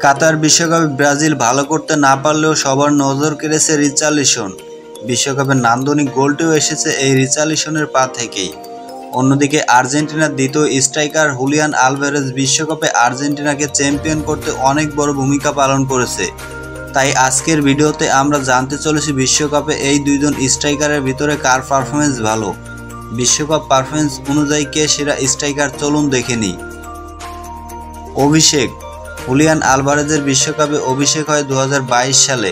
কাতার বিশ্বকাপে ব্রাজিল ভালো করতে না পারলেও সবার নজর কেড়েছে রিচার্লিসন। বিশ্বকাপের নান্দনিক গোলটিও এসেছে এই রিচার্লিসনের পা থেকেই। অন্যদিকে আর্জেন্টিনার দ্বিতীয় স্ট্রাইকার হুলিয়ান আলভারেজ বিশ্বকাপে আর্জেন্টিনাকে চ্যাম্পিয়ন করতে অনেক বড় ভূমিকা পালন করেছে। তাই আজকের ভিডিওতে আমরা জানতে চলেছি বিশ্বকাপে এই দুইজন স্ট্রাইকারের ভিতরে কার পারফরমেন্স ভালো। বিশ্বকাপ পারফরমেন্স অনুযায়ী কে সেরা স্ট্রাইকার, চলুন দেখে নিই। অভিষেক: হুলিয়ান আলভারেজের বিশ্বকাপে অভিষেক হয় 2022 সালে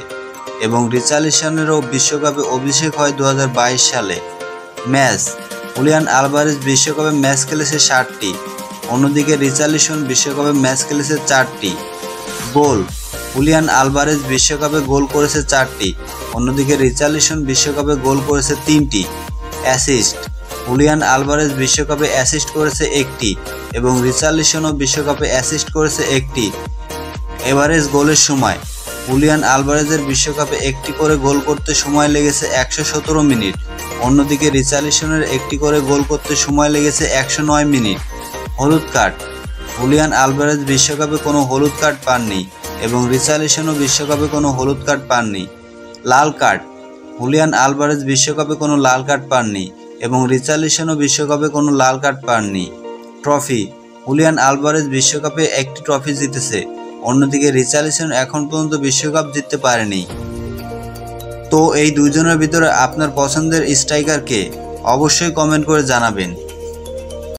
এবং রিচার্লিসনেরও বিশ্বকাপে অভিষেক হয় 2022 সালে। ম্যাচ: হুলিয়ান আলভারেজ বিশ্বকাপে ম্যাচ খেলেছে 7টি, অন্যদিকে রিচার্লিসন বিশ্বকাপে ম্যাচ খেলেছে 4টি। গোল: হুলিয়ান আলভারেজ বিশ্বকাপে গোল করেছে 4টি, অন্যদিকে রিচার্লিসন বিশ্বকাপে গোল করেছে 3টি। অ্যাসিস্ট: হুলিয়ান আলভারেজ বিশ্বকাপে অ্যাসিস্ট করেছে 1টি এবং রিচার্লিসনও বিশ্বকাপে অ্যাসিস্ট করেছে 1টি। এভারেজ গোলের সময়: হুলিয়ান আলভারেজের বিশ্বকাপে একটি করে গোল করতে সময় লেগেছে 117 মিনিট, অন্যদিকে রিচার্লিসনের একটি করে গোল করতে সময় লেগেছে 109 মিনিট। হলুদ কার্ড: হুলিয়ান আলভারেজ বিশ্বকাপে কোনো হলুদ কার্ড পাননি এবং রিচার্লিসনও বিশ্বকাপে কোনো হলুদ কার্ড পাননি। লাল কার্ড: হুলিয়ান আলভারেজ বিশ্বকাপে কোনো লাল কার্ড পাননি এবং রিচার্লিসনও বিশ্বকাপে কোনো লাল কার্ড পাননি। ট্রফি: হুলিয়ান আলভারেজ বিশ্বকাপে একটি ট্রফি জিতেছে, অন্যদিকে রিচার্লিসন এখন পর্যন্ত বিশ্বকাপ জিততে পারেনি। তো এই দুইজনের ভিতরে আপনার পছন্দের স্ট্রাইকার কে? অবশ্যই কমেন্ট করে জানাবেন।